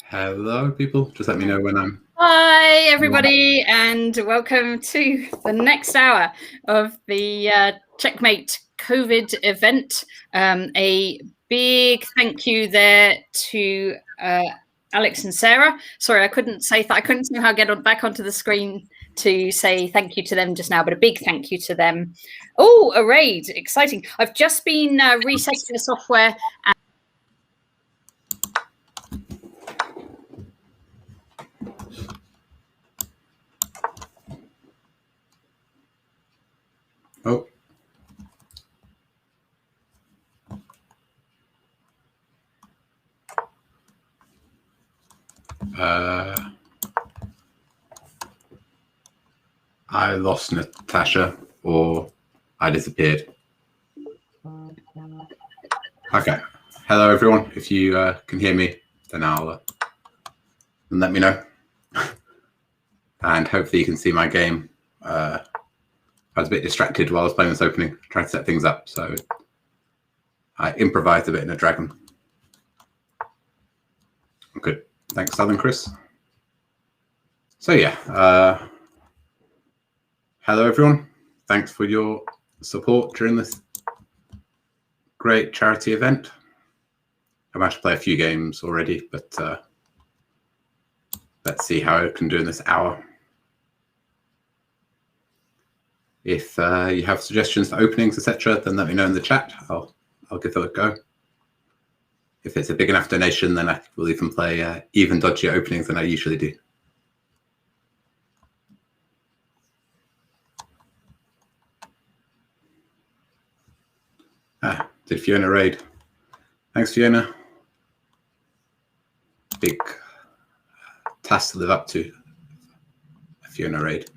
Hello, people. Just let me know when I'm... Hi, everybody, and welcome to the next hour of the Checkmate Covid event. A big thank you there to Alex and Sarah. Sorry, I couldn't somehow get back onto the screen to say thank you to them just now, but a big thank you to them. Oh, a raid, exciting. I've just been resetting the software. Oh. I lost Natasha, or I disappeared. Okay. Hello, everyone. If you can hear me, then I'll let me know. And hopefully you can see my game. I was a bit distracted while I was playing this opening, trying to set things up, so I improvised a bit in a dragon. Good. Thanks, Southern Chris. So yeah, hello everyone. Thanks for your support during this great charity event. I've managed to play a few games already, but let's see how I can do in this hour. If you have suggestions for openings, etc., then let me know in the chat. I'll give it a go. If it's a big enough donation, then I will even play even dodgier openings than I usually do. Did Fiona raid? Thanks, Fiona. Big task to live up to. A Fiona raid.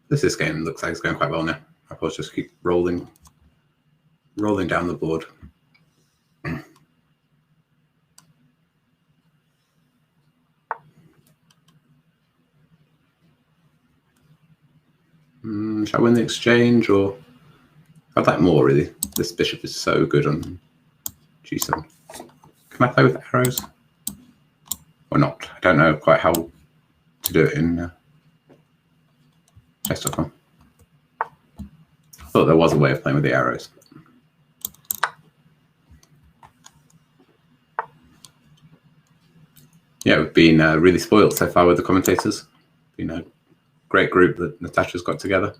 This game looks like it's going quite well now. I will just keep rolling down the board. Shall I win the exchange, or I'd like more, really. This bishop is so good on g7. Can I play with arrows or not? I don't know quite how to do it in chess.com. I thought there was a way of playing with the arrows. Yeah, we've been really spoiled so far with the commentators. Been a great group that Natasha's got together.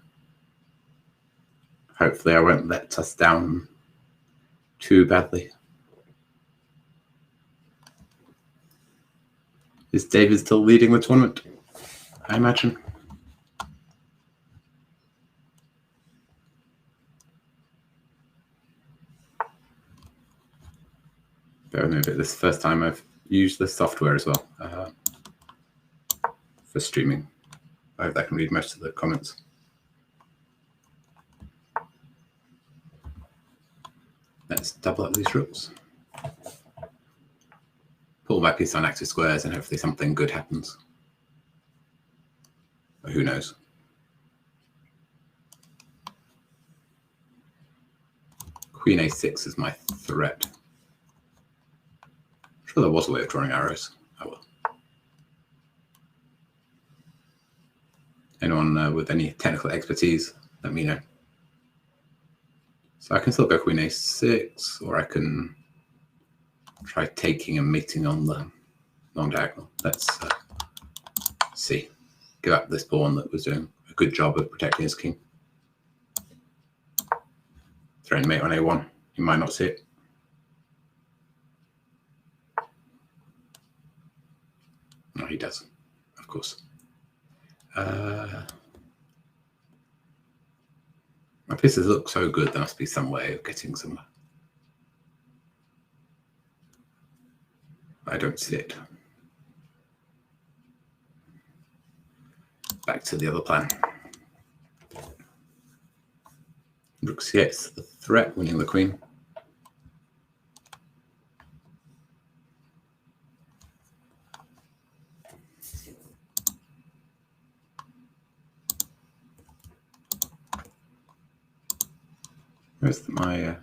Hopefully I won't let us down too badly. Is David still leading the tournament? I imagine. Bear with me a bit. This is the first time I've used this software as well for streaming. I hope I can read most of the comments. Let's double up these rooks. Pull my piece on active squares and hopefully something good happens. But who knows? Queen a6 is my threat. I'm sure there was a way of drawing arrows. Oh well. Anyone with any technical expertise, let me know. So I can still go queen a6, or I can try taking and mating on the long diagonal. Let's see. Give up this pawn that was doing a good job of protecting his king. Throwing mate on a1. You might not see it. No, he does, of course. My pieces look so good, there must be some way of getting somewhere. I don't see it. Back to the other plan. Rook c8, the threat, winning the queen. My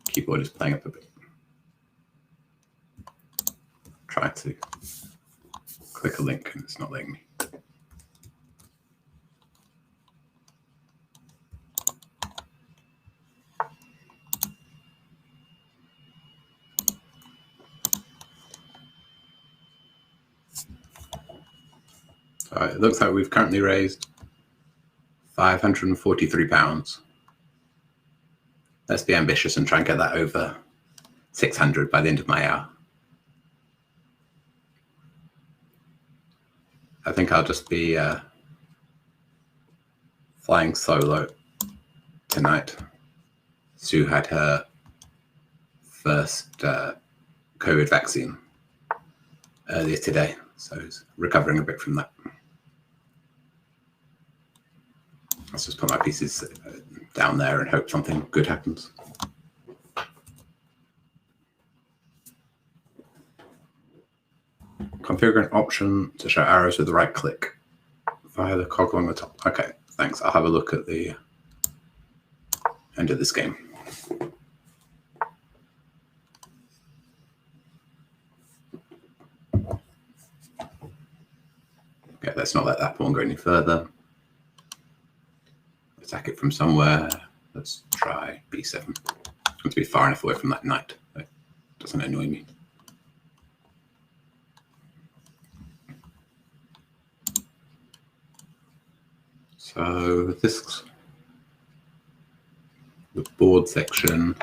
keyboard is playing up a bit. trying to click a link and it's not letting me. So it looks like we've currently raised £543. Let's be ambitious and try and get that over 600 by the end of my hour. I think I'll just be flying solo tonight. Sue had her first COVID vaccine earlier today, so he's recovering a bit from that. Let's just put my pieces down there and hope something good happens. Configure an option to show arrows with the right click via the cog along the top. Okay, thanks. I'll have a look at the end of this game. Okay, let's not let that pawn go any further. Attack it from somewhere. Let's try b7. I want to be far enough away from that knight. It doesn't annoy me. So this, the board section,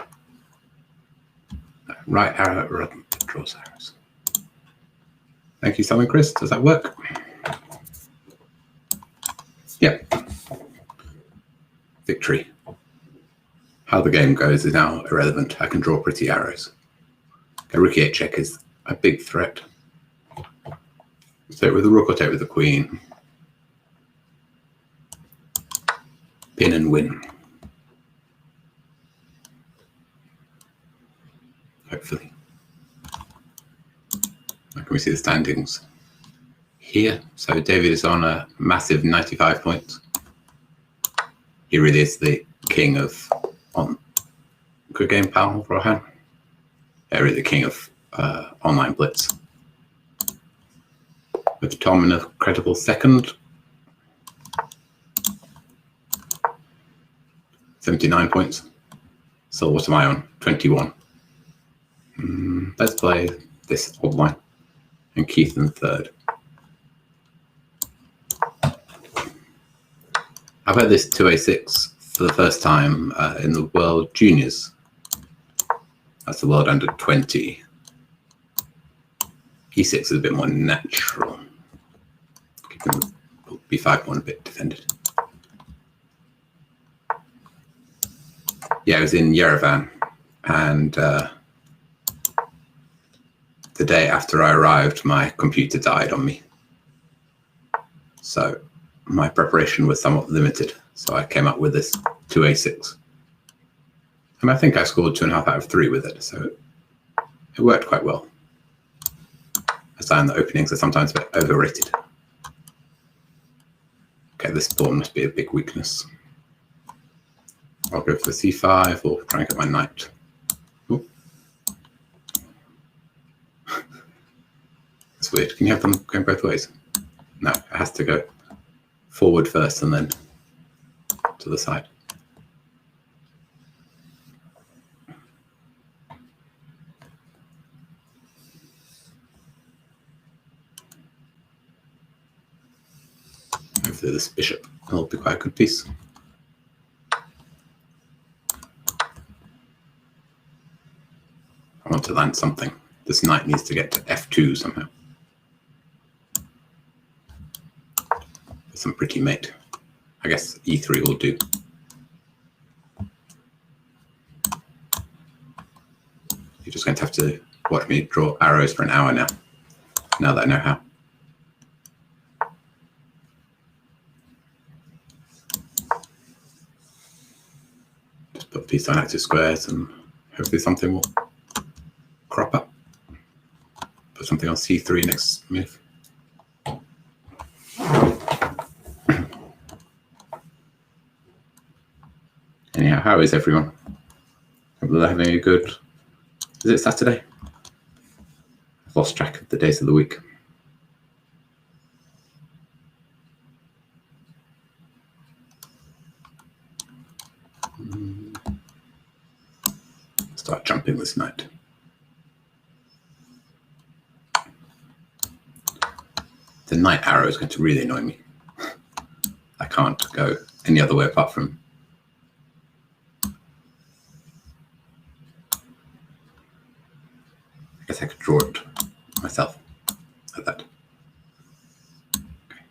right arrow draws arrows. Thank you, Simon Chris. Does that work? Yep. Victory. How the game goes is now irrelevant. I can draw pretty arrows. Okay, rook e8 check is a big threat. Take it with the rook or take it with the queen. Pin and win. Hopefully. How can we see the standings here? So David is on a massive 95 points. He really is the king of good game, pal, Rohan. Yeah, really the king of online blitz. With Tom in a credible second. 79 points. So what am I on? 21. Let's play this old line. And Keith in third. I've had this 2a6 for the first time in the World Juniors. That's the World Under 20. E6 is a bit more natural. Keeping b5 one a bit defended. Yeah, I was in Yerevan, and the day after I arrived, my computer died on me. So my preparation was somewhat limited. So I came up with this 2a6. And I think I scored 2.5 out of 3 with it. So it worked quite well. I find the openings are sometimes a bit overrated. Okay, this pawn must be a big weakness. I'll go for c5 or try and get my knight. Ooh. That's weird. Can you have them going both ways? No, it has to go forward first and then to the side. Hopefully this bishop will be quite a good piece. I want to land something. This knight needs to get to f2 somehow. Some pretty mate. I guess e3 will do. You're just going to have to watch me draw arrows for an hour now that I know how. Just put piece on active squares and hopefully something will crop up. Put something on c3 next move. Anyhow, how is everyone? Hope they're having a good... Is it Saturday? I lost track of the days of the week. Start jumping this night. The night arrow is going to really annoy me. I can't go any other way apart from. I guess I could draw it myself like that. Okay.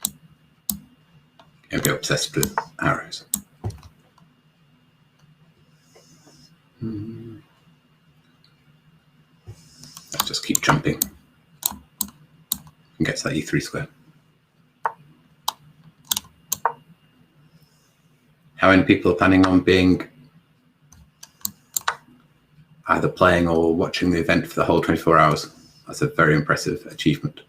I'm getting obsessed with arrows. Let's just keep jumping and get to that E3 square. How many people are planning on being either playing or watching the event for the whole 24 hours? That's a very impressive achievement.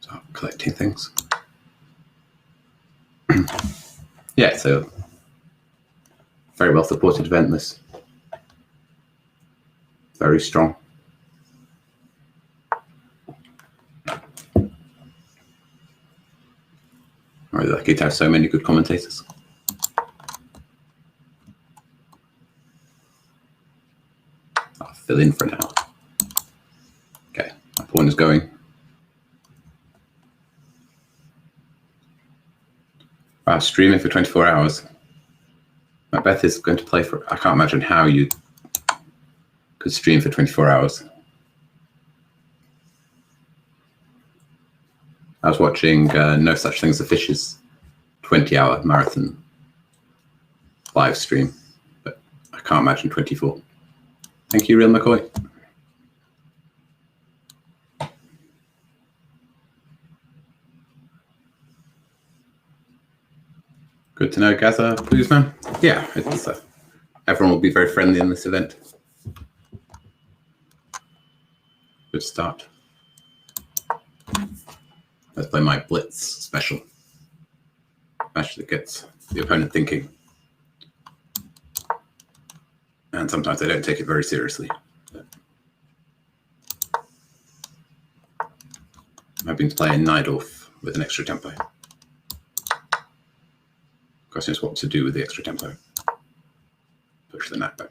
Start collecting things. Yeah, so very well supported event, this. Very strong. I'm really lucky to have so many good commentators. I'll fill in for now. Okay, my pawn is going. Wow, streaming for 24 hours. Macbeth is going to play for, I can't imagine how you could stream for 24 hours. I was watching No Such Thing as a Fish's 20-hour marathon live stream, but I can't imagine 24. Thank you, Real McCoy. Good to know, Gaza Bluesman. Yeah, it's, everyone will be very friendly in this event. Good start. Let's play my blitz special. Actually gets the opponent thinking. And sometimes I don't take it very seriously. I've been playing Najdorf with an extra tempo. Question is what to do with the extra tempo. Push the knight back.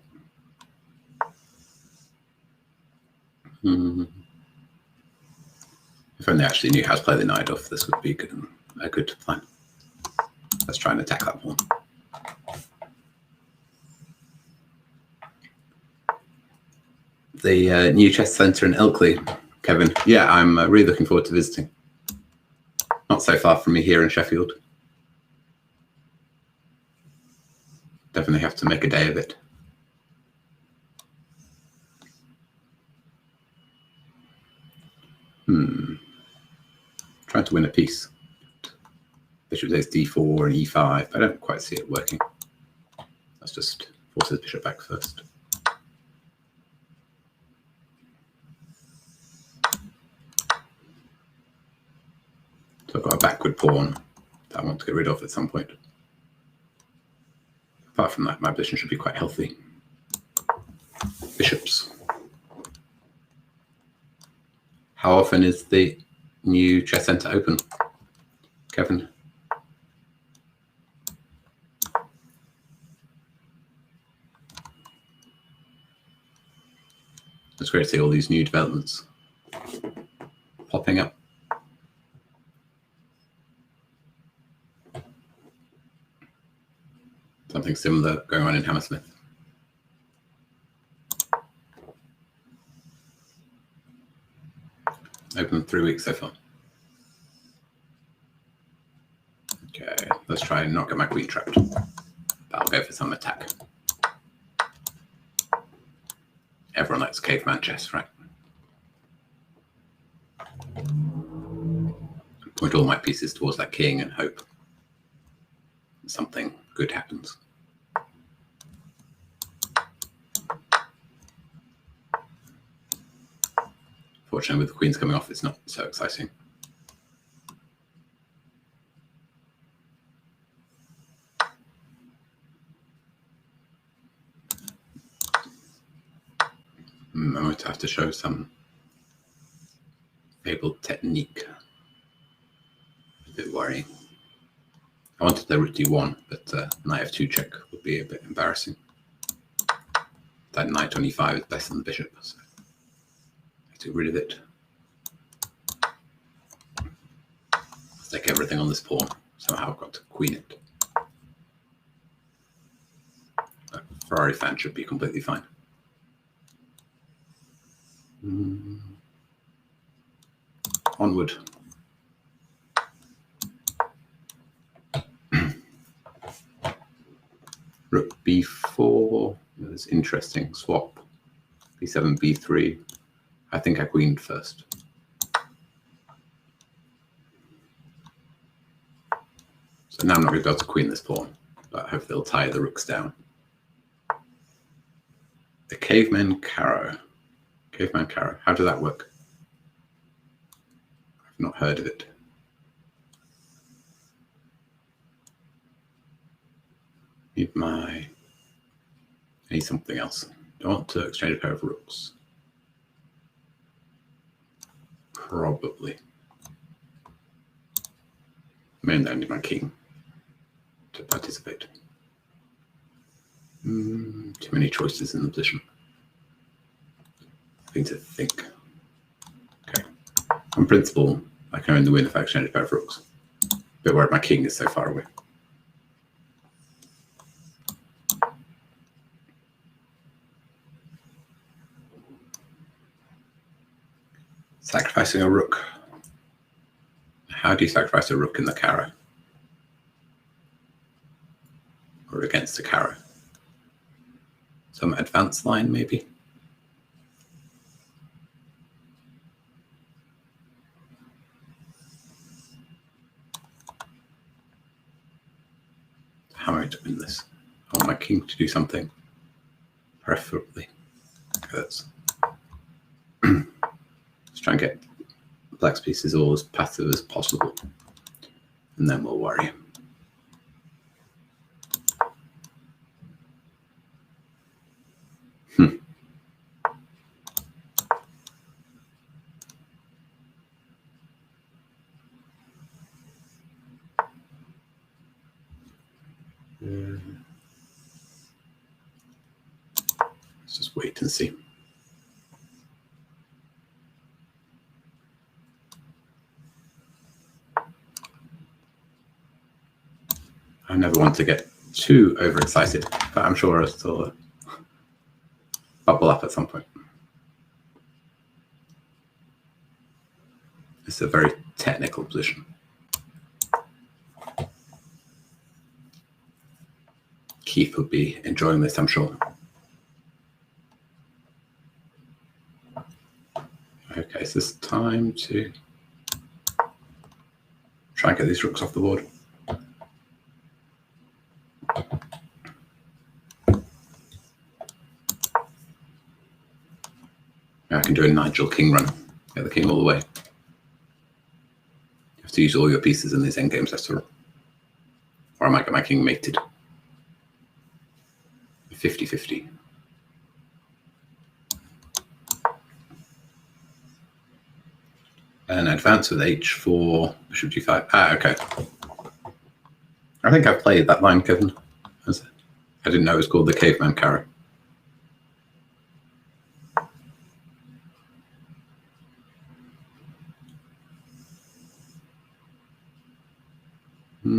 If only I actually knew how to play the Najdorf, this would be a good plan. Let's try and attack that pawn. The new chess centre in Ilkley, Kevin. Yeah, I'm really looking forward to visiting. Not so far from me here in Sheffield. Definitely have to make a day of it. Trying to win a piece. Bishop takes d4 and e5. I don't quite see it working. Let's just force his bishop back first. So I've got a backward pawn that I want to get rid of at some point. Apart from that, my position should be quite healthy. Bishops. How often is the new chess centre open, Kevin? It's great to see all these new developments popping up. Something similar going on in Hammersmith. Open 3 weeks so far. Okay, let's try and not get my queen trapped. But I'll go for some attack. Everyone likes caveman chess, right? Point all my pieces towards that king and hope something good happens. Fortunately, with the queens coming off, it's not so exciting. I'm going to have to show some fabled technique. A bit worrying. I wanted the rook d1, but knight f2 check would be a bit embarrassing. That knight on e5 is better than the bishop, so I get rid of it. Take everything on this pawn. Somehow I've got to queen it. A Ferrari fan should be completely fine. Onward. Rook b4. That's interesting. Swap. b7, b3. I think I queened first. So now I'm not going to be able to queen this pawn, but hopefully they'll tie the rooks down. The caveman caro. Caveman caro. How does that work? I've not heard of it. I need something else. Do I want to exchange a pair of rooks? Probably. Mainly I need my king to participate. Too many choices in the position. I need to think. Okay. On principle, I can only win if I exchange a pair of rooks. But where my king is so far away. Sacrificing a rook. How do you sacrifice a rook in the caro? Or against a caro? Some advanced line, maybe? How am I to win this? I want my king to do something, preferably. Okay, let's try and get black's pieces all as passive as possible, and then we'll worry. Let's just wait and see. I never want to get too overexcited, but I'm sure it'll still bubble up at some point. It's a very technical position. Keith would be enjoying this, I'm sure. Okay, so it's time to try and get these rooks off the board. I can do a Nigel King run, get the king all the way. You have to use all your pieces in these endgames, that's all. Or I might get my king mated. 50-50. And advance with h4, bishop g5. Ah, okay. I think I've played that line, Kevin. I didn't know it was called the caveman caro. I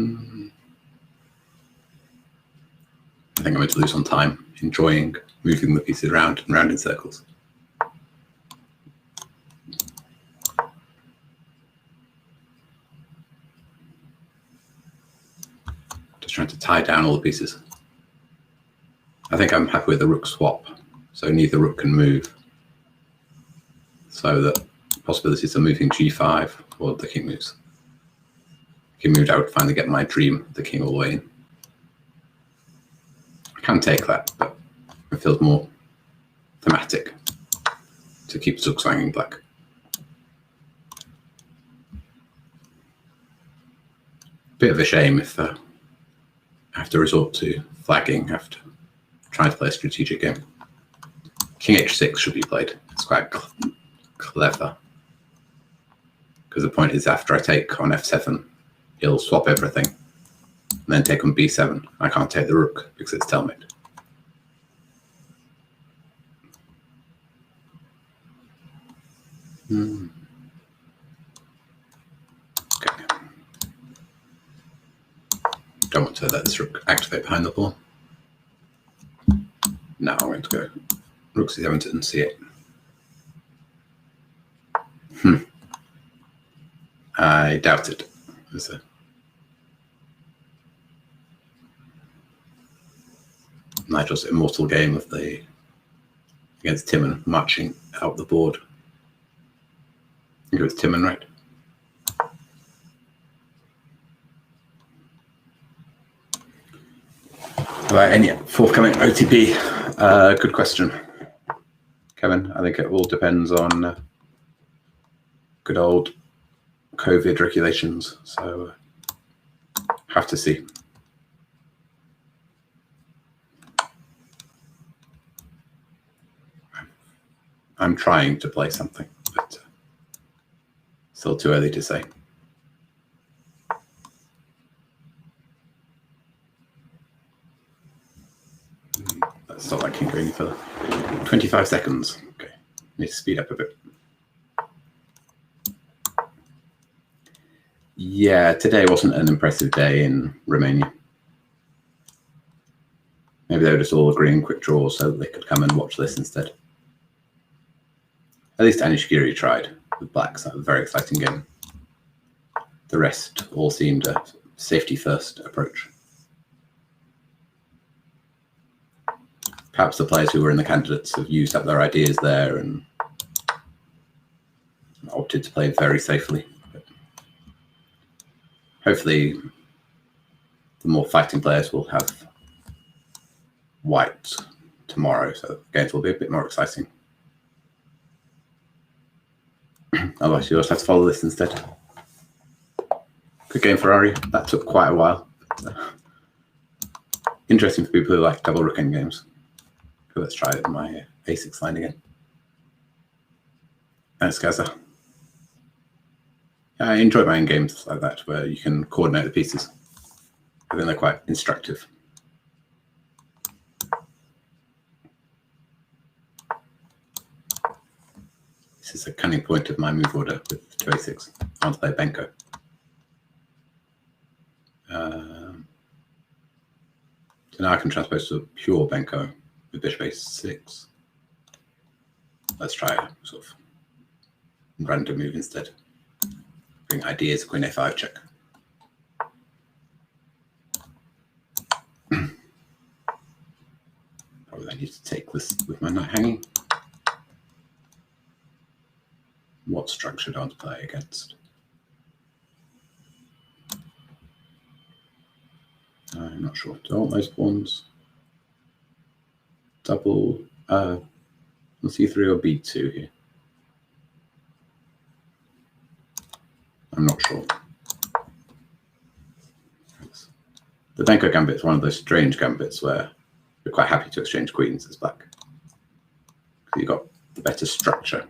think I'm going to lose on time, enjoying moving the pieces around and round in circles. Just trying to tie down all the pieces. I think I'm happy with the rook swap, so neither rook can move. So the possibilities of moving g5 or the king moves. King moved, I would finally get my dream, the king all the way in. I can take that, but it feels more thematic to keep zug swanging black. bit of a shame if I have to resort to flagging after trying to play a strategic game. King h6 should be played. It's quite clever. Because the point is, after I take on f7, he'll swap everything and then take on b7. I can't take the rook because it's stalemate. Okay. Don't want to let this rook activate behind the pawn. Now I'm going to go rook c7 to c8. I doubt it. There's a Nigel's immortal game of the against Timon marching out the board. I think it was Timon, right? About any forthcoming OTP? Good question, Kevin. I think it all depends on good old COVID regulations, so have to see. I'm trying to play something, but still too early to say. Let's stop that king going any further. 25 seconds. Okay, need to speed up a bit. Yeah, today wasn't an impressive day in Romania. Maybe they were just all agreeing quick draws so that they could come and watch this instead. At least Anishgiri tried with blacks. That was a very exciting game. The rest all seemed a safety first approach. Perhaps the players who were in the candidates have used up their ideas there and opted to play very safely. Hopefully, the more fighting players will have white tomorrow, so the games will be a bit more exciting. Otherwise, you'll just have to follow this instead. Good game, Ferrari. That took quite a while. But, interesting for people who like double rook endgames. So let's try it in my a6 line again. Thanks, Gaza. I enjoy my games like that, where you can coordinate the pieces. I think they're quite instructive. This is a cunning point of my move order with 2a6. I want to play Benko. So now I can transpose to a pure Benko with bishop a6. Let's try a sort of random move instead. Bring ideas, queen a5 check. Probably I need to take this with my knight hanging. What structure do I want to play against? I'm not sure. Do I want those pawns? Double c3 or b2 here? I'm not sure. The Benko gambit is one of those strange gambits where you're quite happy to exchange queens as black. You've got the better structure.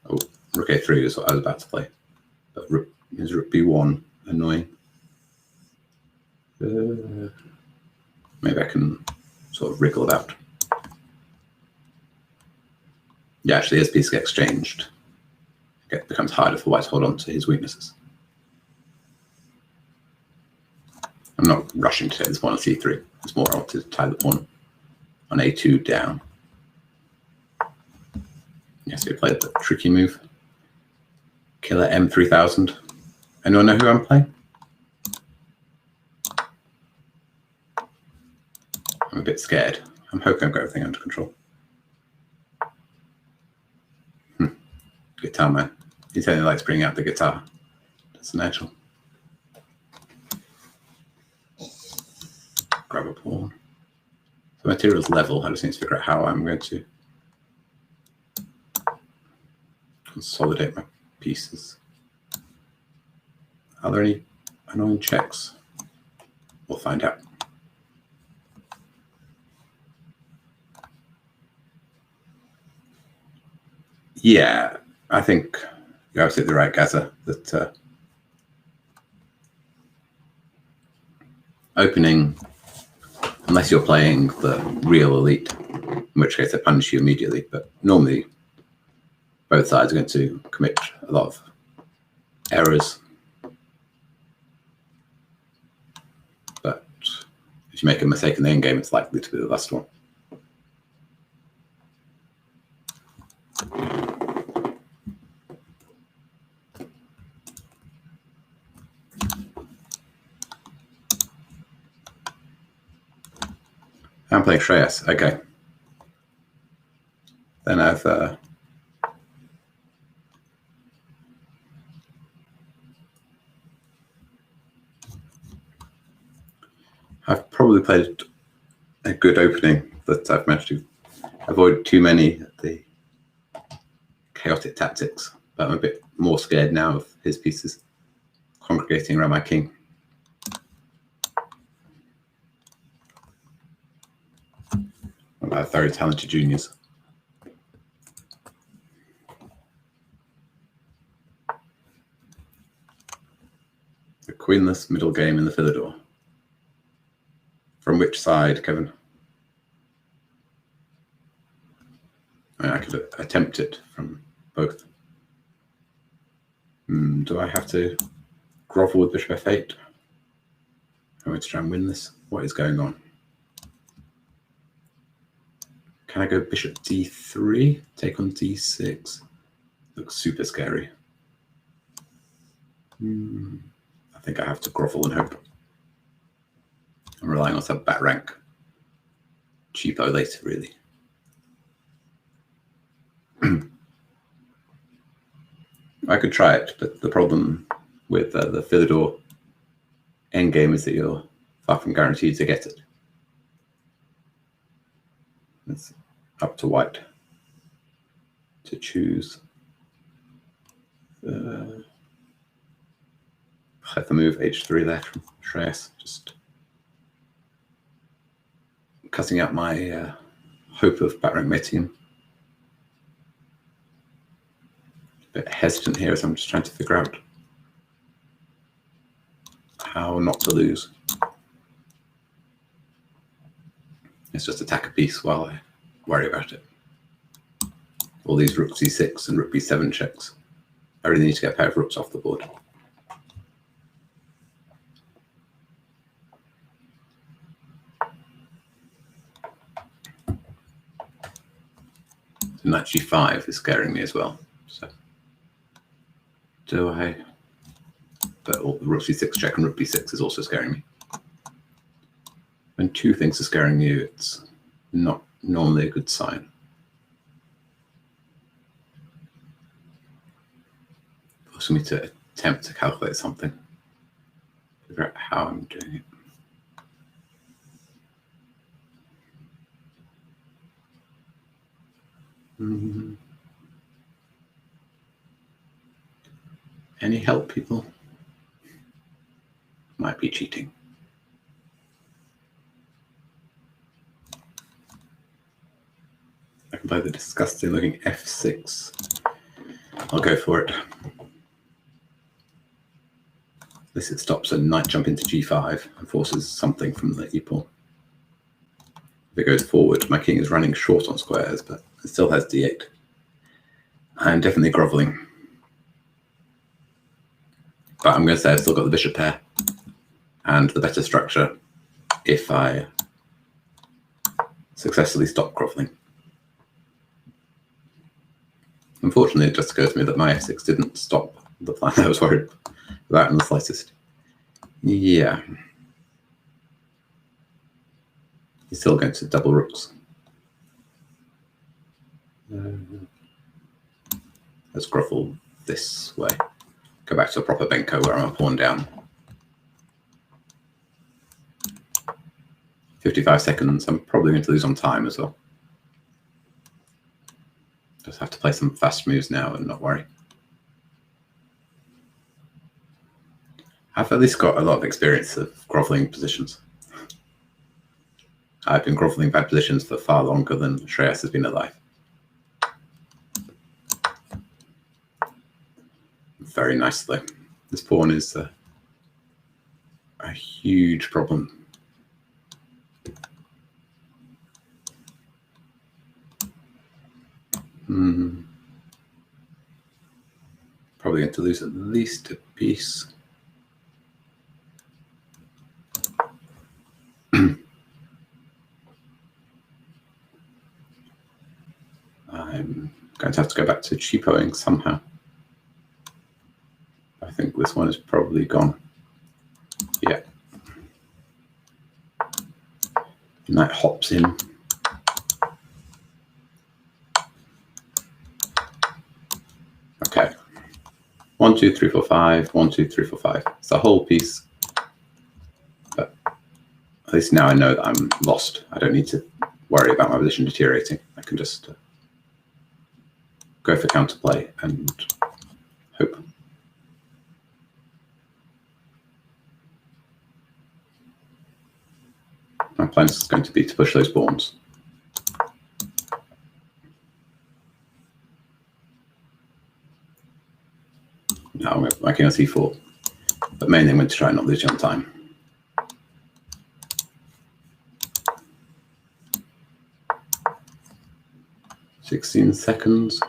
Oh, rook a3 is what I was about to play. But rook b1, annoying. Maybe I can sort of wriggle about. Yeah, actually, as pieces get exchanged, it becomes harder for white to hold on to his weaknesses. I'm not rushing to take this pawn on c3. It's more I want to tie the pawn on a2 down. Yes, we played the tricky move. Killer M3000. Anyone know who I'm playing? I'm a bit scared. I'm hoping I've got everything under control. Guitar man. He certainly likes bringing out the guitar. That's Nigel. Grab a pawn. The material's level. I just need to figure out how I'm going to consolidate my pieces. Are there any annoying checks? We'll find out. Yeah, I think you're absolutely right, Gaza, that opening, unless you're playing the real elite, in which case they punish you immediately, but normally both sides are going to commit a lot of errors. But if you make a mistake in the end game, it's likely to be the last one. I'm playing Shreyas. Okay. Then I've probably played a good opening that I've managed to avoid too many of the chaotic tactics, but I'm a bit more scared now of his pieces congregating around my king. What about very talented juniors? The queenless middle game in the Philidor. From which side, Kevin? I could attempt it from both. Do I have to grovel with bishop f8? I'm going to try and win this. What is going on? Can I go bishop d3? Take on d6? Looks super scary. I think I have to grovel and hope. I'm relying on some back rank. Cheapo later, really. I could try it, but the problem with the Philidor endgame is that you're far from guaranteed to get it. It's up to white to choose. The move h3 there from Shreyas, just cutting out my hope of back rank mating. A bit hesitant here as I'm just trying to figure out how not to lose. Let's just attack a piece while I worry about it. All these rook c6 and rook b7 checks. I really need to get a pair of rooks off the board. Knight g5 is scaring me as well. So do I? But rook c6 check and rook b6 is also scaring me. When two things are scaring you, it's not normally a good sign. Forcing me to attempt to calculate something. Figure out how I'm doing it. Any help, people? Might be cheating. I can play the disgusting looking f6. I'll go for it. This it stops a knight jump into g5 and forces something from the e-pawn. If it goes forward, my king is running short on squares, but it still has d8. I'm definitely groveling. But I'm going to say I've still got the bishop pair and the better structure if I successfully stop groveling. Unfortunately, it just occurs to me that my f6 didn't stop the plan I was worried about in the slightest. Yeah. He's still going to double rooks. Let's grovel this way. Go back to a proper Benko where I'm a pawn down. 55 seconds. I'm probably going to lose on time as well. Just have to play some fast moves now and not worry. I've at least got a lot of experience of grovelling positions. I've been grovelling bad positions for far longer than Shreyas has been alive. Very nicely. This pawn is a huge problem. Probably going to lose at least a piece. I'm going to have to go back to cheapoing somehow. I think this one is probably gone. Yeah. Knight hops in. Okay. 1, 2, 3, 4, 5. 1, 2, 3, 4, 5. It's a whole piece. But at least now I know that I'm lost. I don't need to worry about my position deteriorating. I can just go for counterplay and hope. My plan is going to be to push those pawns. Now I'm working on c4, but mainly I'm going to try and not lose you on time. "16 seconds.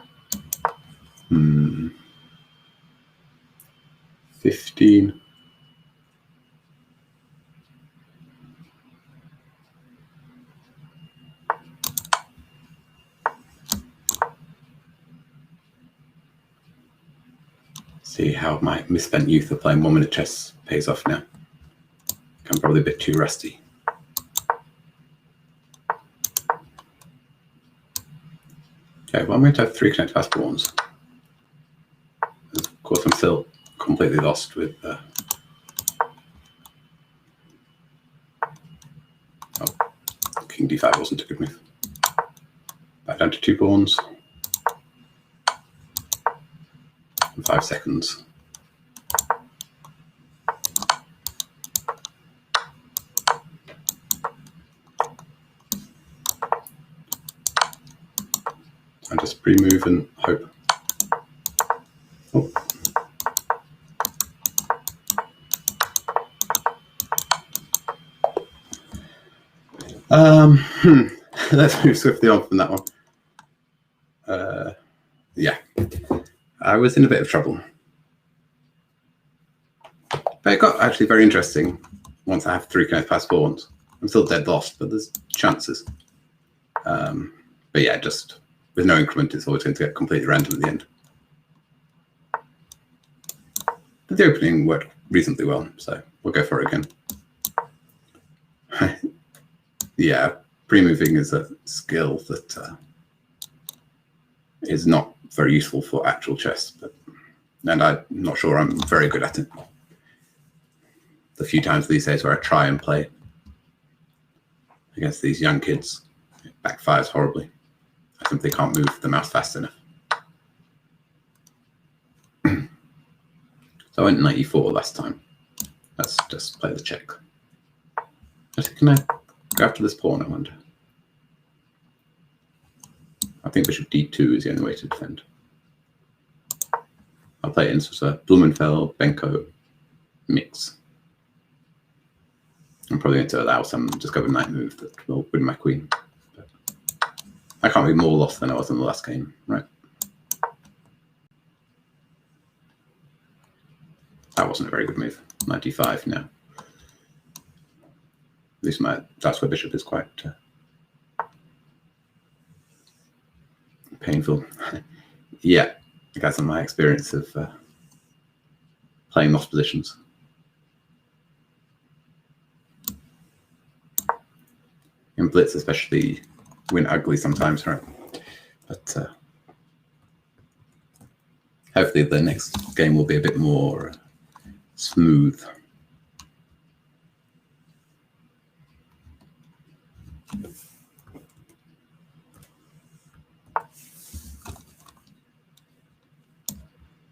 15. See how my misspent youth of playing 1 minute chess pays off now. I'm probably a bit too rusty. Okay, well, I'm going to have 3 connect fast pawns. Of course, I'm still completely lost with King d5 wasn't a good move. Back down to 2 pawns. 5 seconds. And just pre-move and hope. Oh. Let's move swiftly on from that one. Yeah, I was in a bit of trouble. But it got actually very interesting once I have 3 connect past pawns. I'm still dead lost, but there's chances. But yeah, just with no increment, it's always going to get completely random at the end. But the opening worked reasonably well, so we'll go for it again. Yeah, pre-moving is a skill that is not very useful for actual chess, and I'm not sure I'm very good at it. The few times these days where I try and play against these young kids, it backfires horribly. I simply can't move the mouse fast enough. So I went knight e4 last time. Let's just play the check. Can I go after this pawn, I wonder? I think bishop d2 is the only way to defend. I'll play it in sort of Blumenfeld, Benko mix. I'm probably going to allow some discovered knight move that will win my queen. But I can't be more lost than I was in the last game, right? That wasn't a very good move. 95 now. At least my dark square bishop is quite painful. Yeah, that's my experience of playing lost positions. In blitz, especially, win ugly sometimes, right? But hopefully the next game will be a bit more smooth.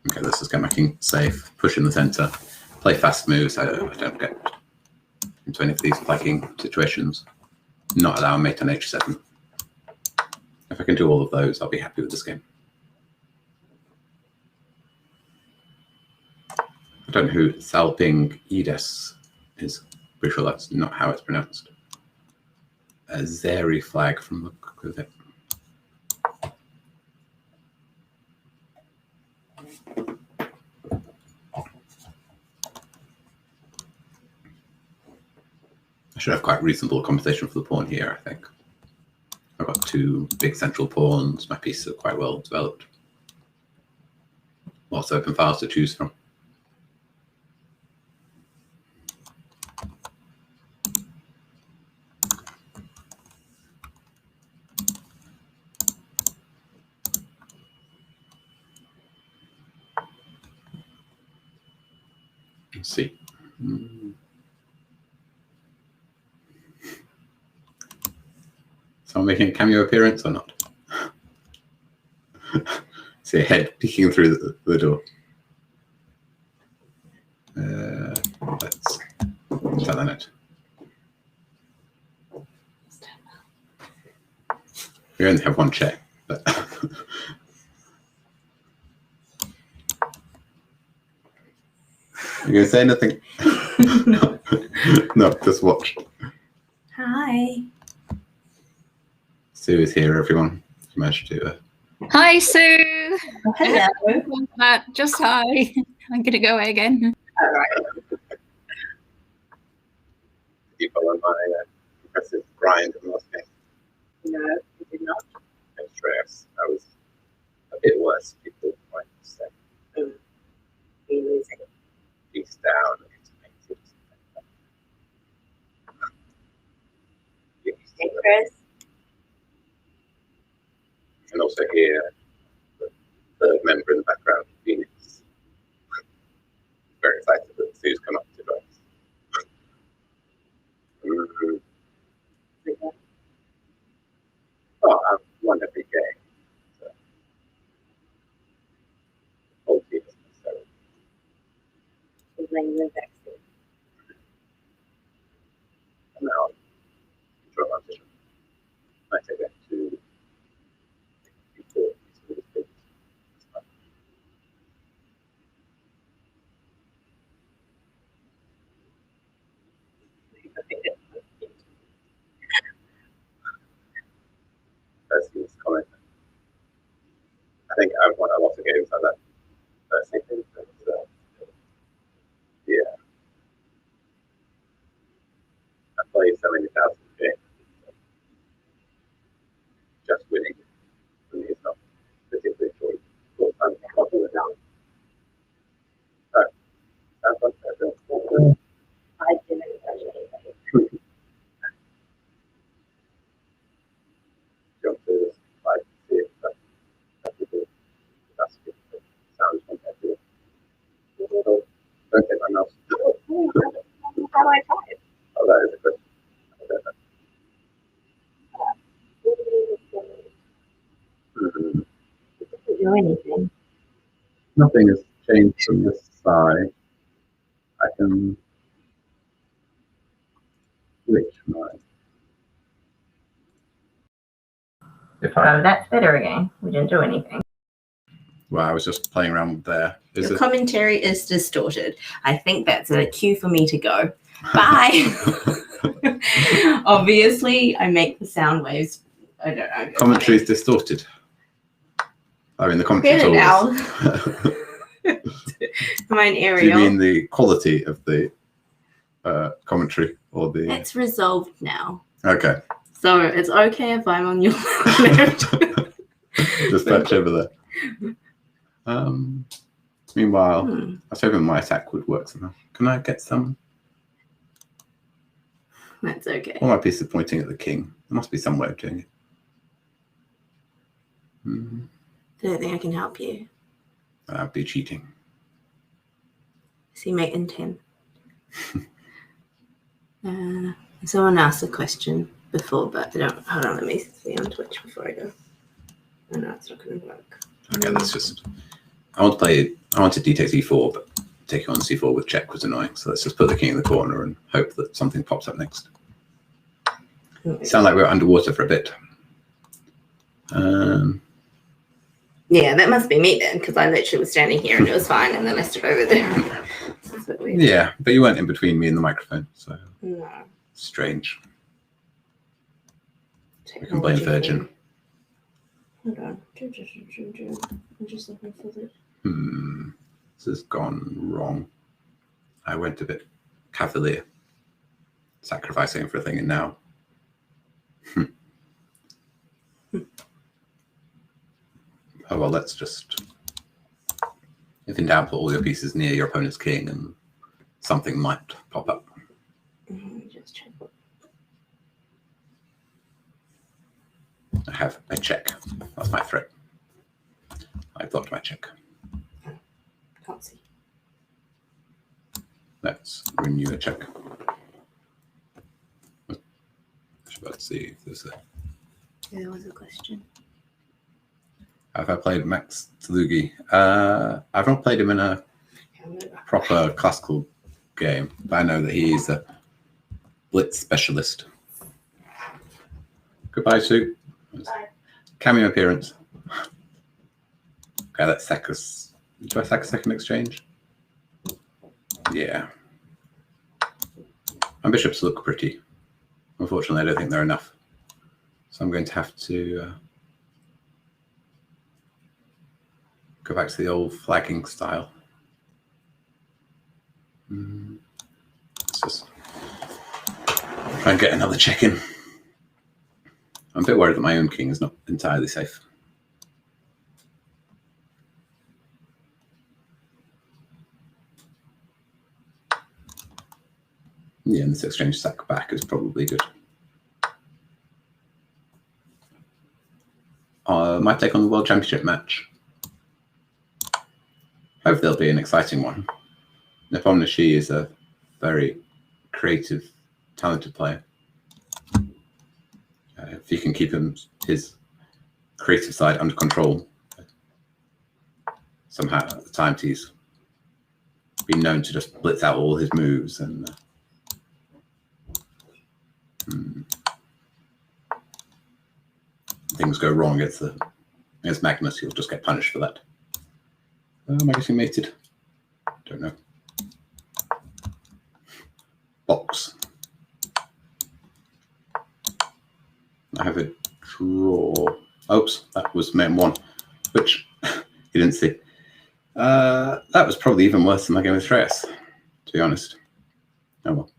Okay, let's just get my king safe, push in the center. play fast moves. I don't get into any of these flagging situations. Not allow a mate on h7. If I can do all of those, I'll be happy with this game. I don't know who Salping Edes is. Pretty sure that's not how it's pronounced. A Zeri flag from the look of it. I should have quite reasonable compensation for the pawn here, I think. I've got two big central pawns. My pieces are quite well developed. Lots of open files to choose from. Let's see. Someone making a cameo appearance or not? See a head peeking through the door. Let's tell on it. We only have one check, but you gonna say anything? No. No, just watch. Hi. Sue is here, everyone. She managed to. Hi, Sue. Oh, hello. Just hi. I'm gonna go away again. All right. You follow my impressive grind in the last game. No, you did not. Stress. I was a bit worse. People might say. Be losing. Beast down. Hey, Chris. And also here, the third member in the background, Phoenix. Very excited that Sue's come up to us. Oh, I've won every game. So. Whole team is necessary. She's playing the vaccine. And now, control advantage. I take that to Percy's comment. I think I've won a lot of games like that. Percy thing, but yeah. I played so many thousand games. Just winning for me is not particularly short time. I didn't touch anything. Jump to like see if that's good. That's good. Sounds competitive. Don't take my mouse. How do I try it? Oh, that is a question. I don't know. It doesn't do anything. Nothing has changed from this side. I can switch my. Oh, that's better again. We didn't do anything. Well, I was just playing around there. Your commentary is distorted. I think that's a cue for me to go. Bye. Obviously, I make the sound waves. I don't know. Commentary is distorted. I mean, the commentary Get it now. Am I an Do Ariel? you mean the quality of the commentary or the? It's resolved now. Okay. So it's okay if I'm on your left. Just patch over there. Meanwhile, I was hoping my attack would work somehow. Can I get some? That's okay. All my pieces are pointing at the king. There must be some way of doing it. I don't think I can help you. That would be cheating. See, mate in 10. Someone asked a question before, but I don't. Hold on, let me see on Twitch before I go. Oh no, it's not going to work. Okay, let's just. I want to D takes e4, but taking on c4 with check was annoying. So let's just put the king in the corner and hope that something pops up next. Sound like we were underwater for a bit. Yeah, that must be me then, because I literally was standing here and it was fine, and then I stood over there. That's a bit weird. Yeah, but you weren't in between me and the microphone, so No. strange. We can blame Virgin. Hold on. I'm just looking for this. This has gone wrong. I went a bit cavalier, sacrificing everything, and now. Oh, well, let's just, if in doubt, put all your pieces near your opponent's king and something might pop up. Let me just check. I have a check. That's my threat. I blocked my check. Can't see. Let's renew a check. Let's see if there's a... Yeah, there was a question. Have I played Max Tlugi? I've not played him in a proper classical game, but I know that he is a blitz specialist. Goodbye, Sue. Bye. Cameo appearance. Okay, let's sack us. Do I sack a second exchange? Yeah. My bishops look pretty. Unfortunately, I don't think they're enough. So I'm going to have to go back to the old flagging style. Let's just try and get another check in. I'm a bit worried that my own king is not entirely safe. Yeah, and this exchange sack back is probably good. My take on the World Championship match. Hopefully there'll be an exciting one. Nepomniachtchi is a very creative, talented player. If you can keep his creative side under control, somehow at the time he's been known to just blitz out all his moves and things go wrong against Magnus, he'll just get punished for that. Am I getting mated? Don't know. Box. I have a draw. Oops, that was mate one, which you didn't see. That was probably even worse than my game with Shreyas, to be honest. Oh well.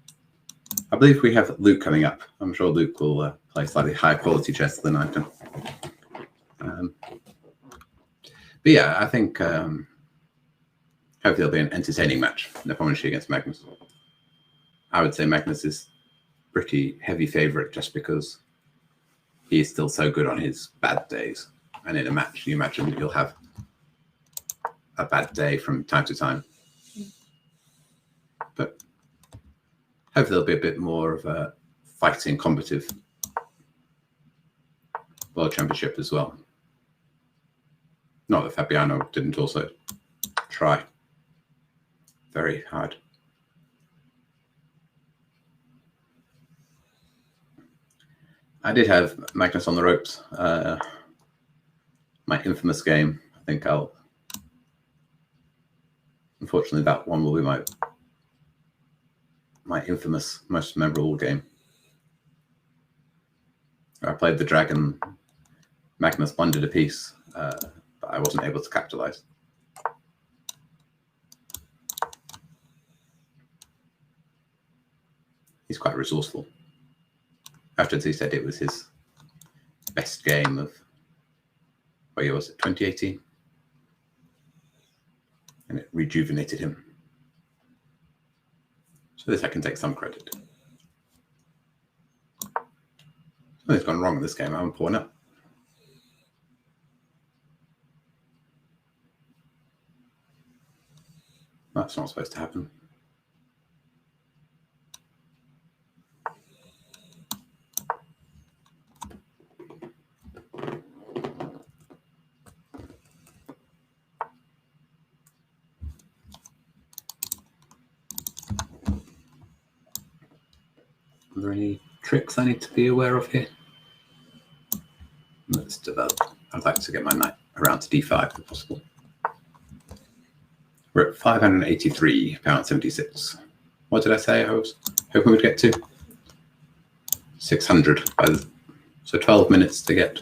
I believe we have Luke coming up. I'm sure Luke will play slightly higher quality chess than I've done. But yeah, I think hopefully it'll be an entertaining match. Nepomniachtchi against Magnus. I would say Magnus is pretty heavy favourite just because he is still so good on his bad days. And in a match, you imagine you'll have a bad day from time to time. But hopefully there'll be a bit more of a fighting, combative World Championship as well. Not that Fabiano didn't also try very hard. I did have Magnus on the ropes. My infamous game. I think unfortunately, that one will be my infamous, most memorable game. I played the dragon. Magnus blundered a piece, but I wasn't able to capitalize. He's quite resourceful. Afterwards, he said it was his best game of, what year was it, 2018? And it rejuvenated him. So this I can take some credit. Something's gone wrong in this game. I'm pulling up. That's not supposed to happen. Are there any tricks I need to be aware of here? Let's develop. I'd like to get my knight around to d5 if possible. We're at £583.76. What did I say I was hoping we'd get to? 600. So 12 minutes to get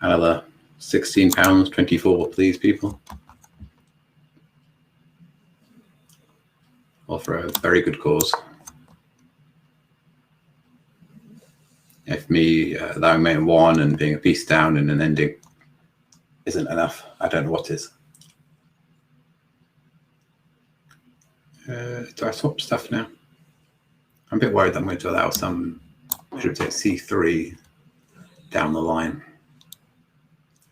another £16.24, please, people. All for a very good cause. If me allowing mate 1 and being a piece down in an ending isn't enough, I don't know what is. Do I swap stuff now? I'm a bit worried that I'm going to allow some bishop takes c3 down the line.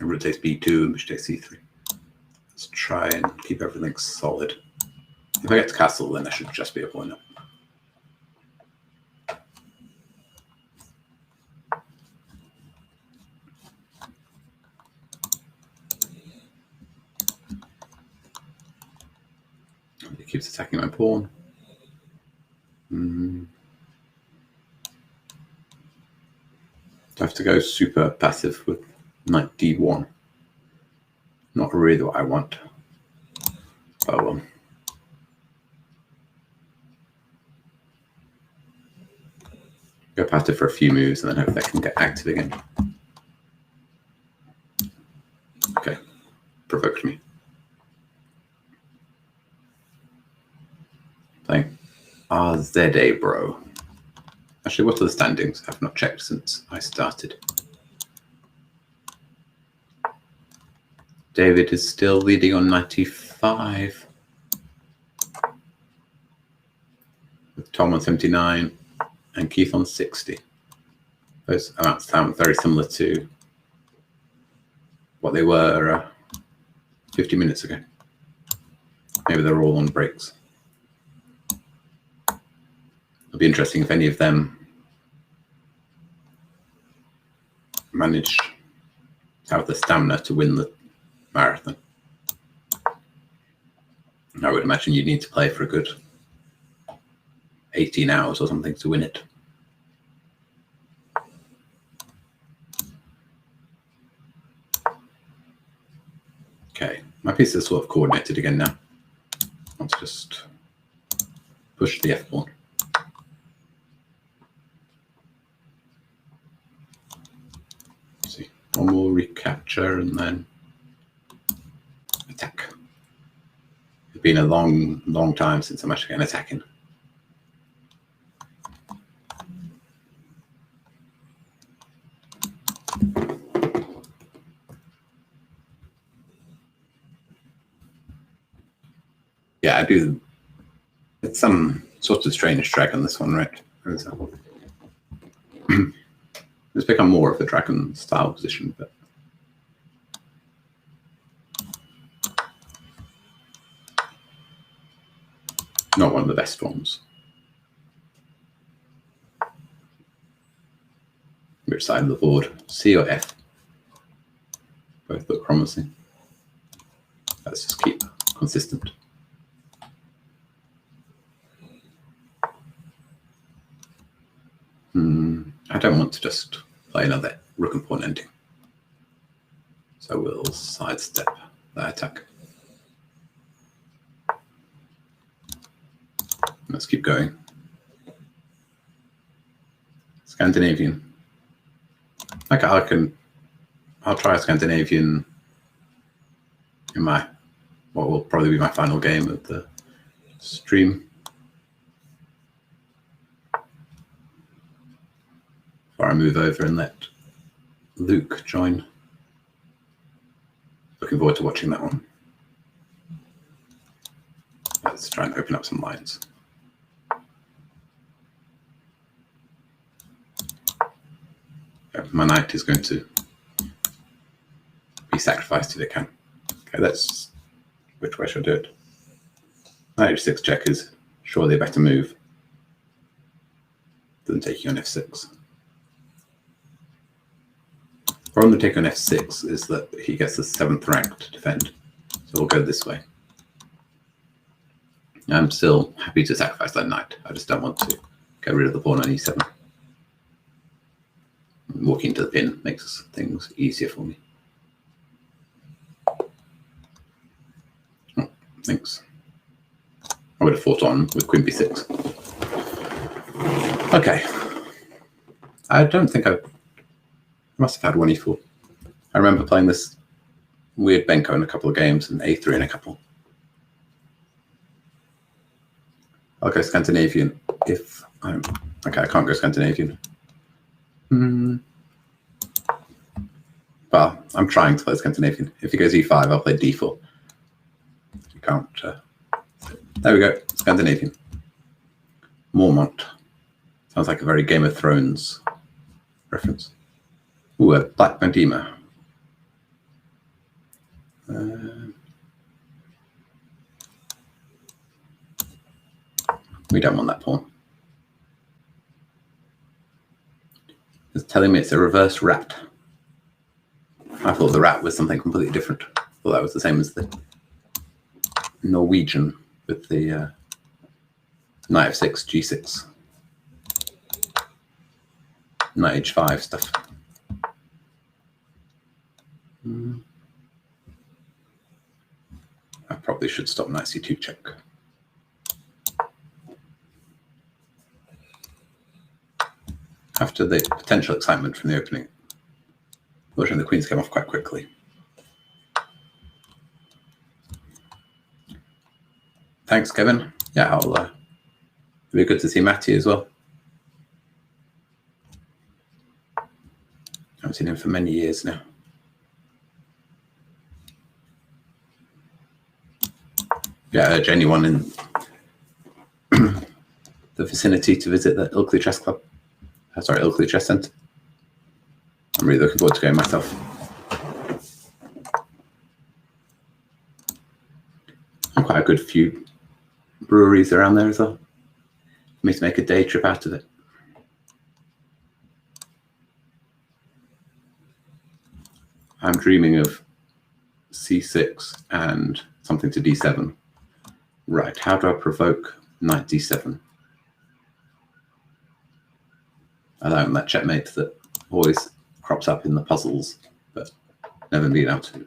And rook takes b2 and bishop takes c3. Let's try and keep everything solid. If I get to castle, then I should just be a pawn up. He keeps attacking my pawn. Do I have to go super passive with knight d1? Not really what I want. Oh well. Go passive for a few moves and then hope they can get active again. Okay, provoked me. Playing RZA, bro. Actually, what are the standings? I've not checked since I started. David is still leading on 95. With Tom on 79 and Keith on 60. Those amounts sound very similar to what they were 50 minutes ago. Maybe they're all on breaks. It'll be interesting if any of them manage to have the stamina to win the marathon. I would imagine you'd need to play for a good 18 hours or something to win it. Okay, my piece is sort of coordinated again now. Let's just push the f-pawn. See, one more recapture and then attack. It's been a long time since I'm actually attacking. Yeah, I do. It's some sort of strange dragon, this one, right? It's become more of a dragon style position, but not one of the best ones. Which side of the board? C or F? Both look promising. Let's just keep consistent. I don't want to just play another rook and pawn ending. So we'll sidestep that attack. Let's keep going. Scandinavian. Okay, I'll try a Scandinavian in my, what will probably be my final game of the stream. Before I move over and let Luke join. Looking forward to watching that one. Let's try and open up some lines. My knight is going to be sacrificed if it can. Okay, let's. Which way should I do it? Knight h6 check is surely a better move than taking on f6. The problem with taking on f6 is that he gets the 7th rank to defend. So we'll go this way. I'm still happy to sacrifice that knight. I just don't want to get rid of the pawn on e7. Walking to the pin makes things easier for me. Oh, thanks. I would have fought on with queen b6. Okay. I don't think I must have had one e4. I remember playing this weird Benko in a couple of games and a3 in a couple. I'll go Scandinavian if I'm... Okay, I can't go Scandinavian. Well, I'm trying to play Scandinavian. If he goes e5, I'll play d4. You can't... There we go, Scandinavian. Mormont. Sounds like a very Game of Thrones reference. Ooh, a black Mandima. We don't want that pawn. It's telling me it's a reverse rat. I thought the rat was something completely different. I thought that was the same as the Norwegian with the knight f6, g6, knight h5 stuff. I probably should stop knight c2 check. After the potential excitement from the opening, fortunately the queens came off quite quickly. Thanks, Kevin. Yeah, it'll be good to see Matty as well. I haven't seen him for many years now. Yeah, I urge anyone in the vicinity to visit the Ilkley Chess Club. Sorry, Ilkley Chess Centre. I'm really looking forward to going myself. And quite a good few breweries around there as well. For me to make a day trip out of it. I'm dreaming of c6 and something to d7. Right, how do I provoke knight d7? Allowing that checkmate that always crops up in the puzzles, but never been able to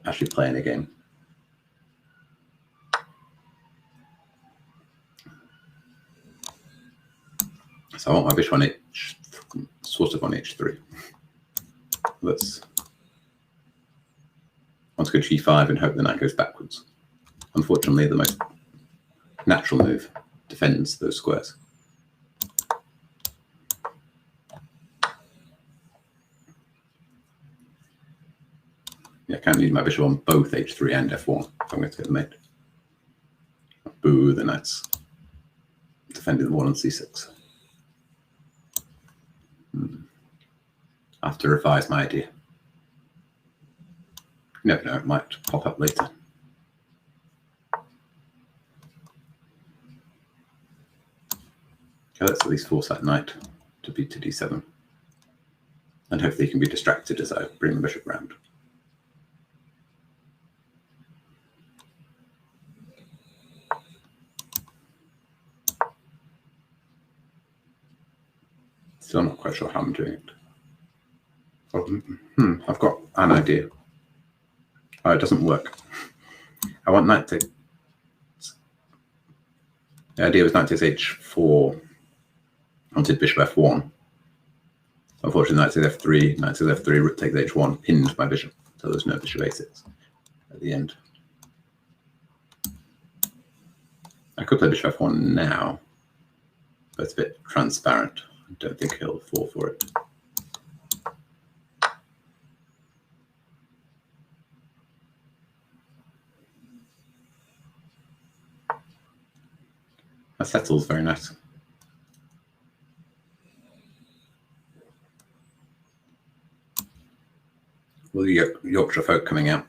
actually play in a game. So I want my bishop on sort of on h3. Let's want to go g5 and hope the knight goes backwards. Unfortunately, the most natural move defends those squares. Yeah, I can't use my bishop on both h3 and f1 if I'm going to get the mate. Boo, the knight's defending the pawn on c6. I have to revise my idea. You never know, it might pop up later. Okay, let's at least force that knight to be to d7. And hopefully he can be distracted as I bring the bishop round. Still not quite sure how I'm doing it. Oh, I've got an idea. Oh, it doesn't work. I want knight to... The idea was knight takes h4. I wanted bishop f1. Unfortunately, knight takes f3, knight takes f3, rook takes h1, pinned my bishop. So there's no bishop a6 at the end. I could play bishop f1 now, but it's a bit transparent. I don't think he'll fall for it. That settles very nice. Well, the Yorkshire folk coming out.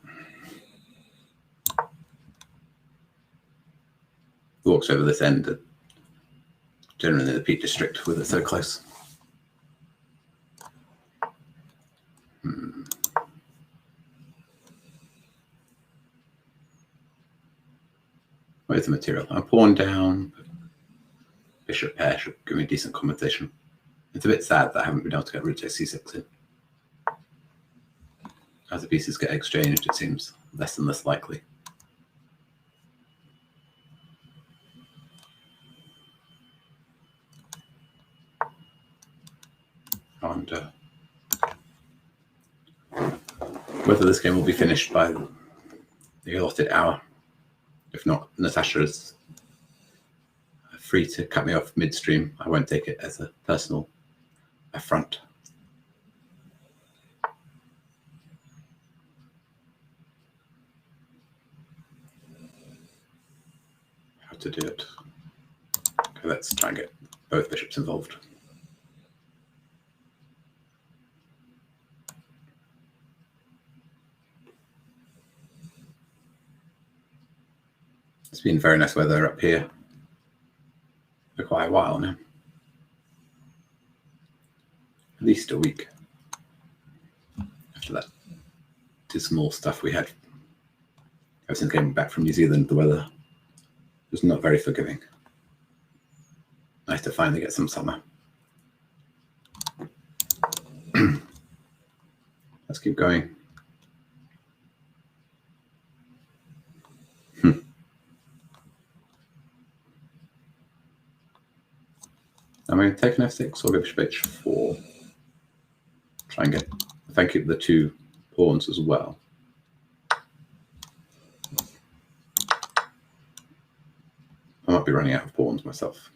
Walks over this end, generally in the Peak District with it so close. Where's the material? I'm pawn down. bishop pair should give me decent compensation. It's a bit sad that I haven't been able to get rook c6 in. As the pieces get exchanged, it seems less and less likely. And whether this game will be finished by the allotted hour. If not, Natasha is free to cut me off midstream. I won't take it as a personal affront. How to do it? Okay, let's try and get both bishops involved. It's been very nice weather up here for quite a while now. At least a week after that dismal stuff we had. Ever since getting back from New Zealand, the weather was not very forgiving. Nice to finally get some summer. Let's keep going. I'm going to take an f6 or go bishop h4. Try and get, thank you, the two pawns as well. I might be running out of pawns myself.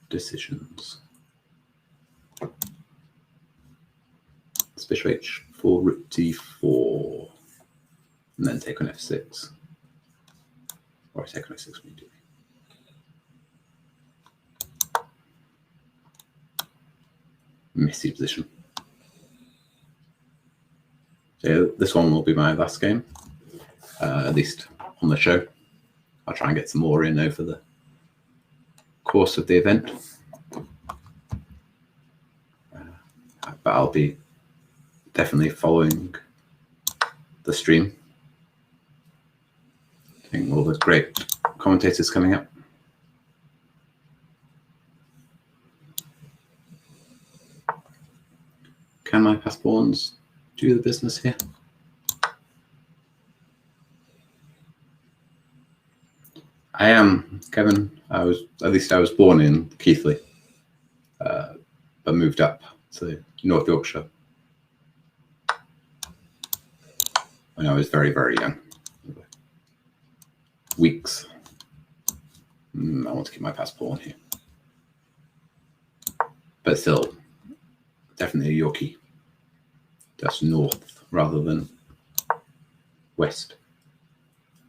Decisions. It's bishop h4, rook d4, and then take on f6. Or I take on f6 when you do. Messy position. So this one will be my last game, at least on the show. I'll try and get some more in over the course of the event. But I'll be definitely following the stream. I think all the great commentators coming up. Can my passed pawns do the business here? I am, Kevin. I was born in Keighley, but moved up to North Yorkshire when I was very, very young. Weeks. I want to keep my passed pawn here, but still, definitely a Yorkie. Just north rather than west.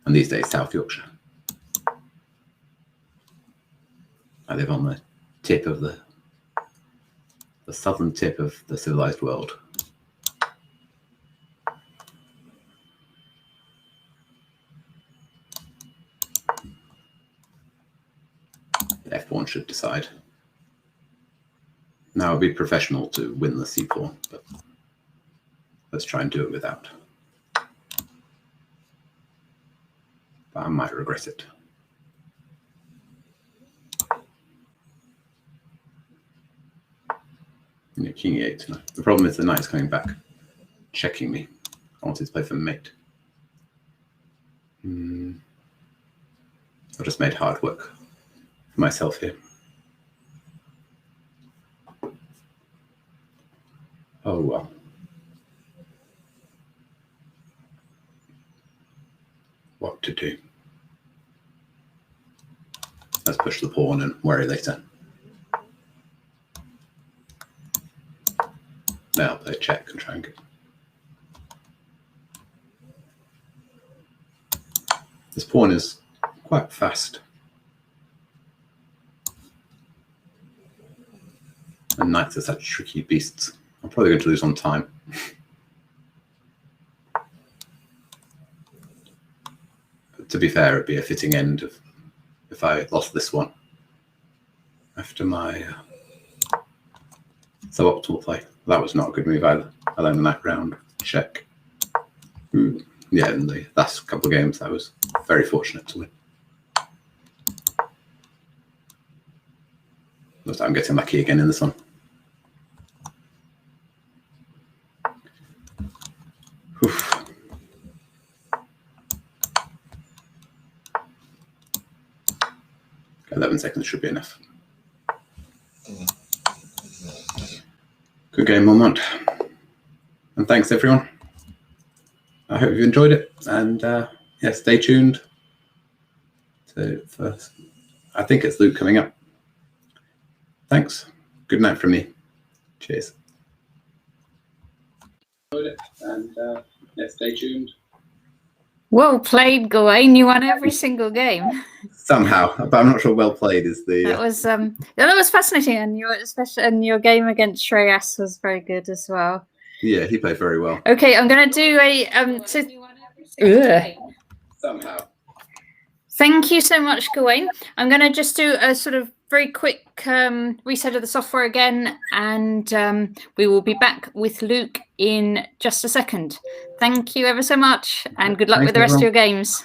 And these days, South Yorkshire. I live on the tip of the southern tip of the civilized world. The f-pawn should decide. Now it would be professional to win the c-pawn, but let's try and do it without. But I might regret it. King e8. The problem is the knight is coming back, checking me. I wanted to play for mate. I just made hard work for myself here. Oh well. What to do? Let's push the pawn and worry later. Now I'll play check and try and get. This pawn is quite fast. And knights are such tricky beasts. I'm probably going to lose on time. But to be fair, it'd be a fitting end if I lost this one after my suboptimal play. That was not a good move either. Allowing the knight round, check. Yeah, in the last couple of games, I was very fortunate to win. Looks like I'm getting lucky again in this one. Oof. Okay, 11 seconds should be enough. Good game, Mormont. And thanks, everyone. I hope you enjoyed it. And yeah, stay tuned. I think it's Luke coming up. Thanks. Good night from me. Cheers. And yeah, stay tuned. Well played, Gawain. You won every single game. Somehow, but I'm not sure well played is the. That was fascinating, and your game against Shreyas was very good as well. Yeah, he played very well. Okay, I'm going to do Somehow. Thank you so much, Gawain. I'm going to just do a sort of very quick reset of the software again, and we will be back with Luke in just a second. Thank you ever so much, and good luck with the rest of your games.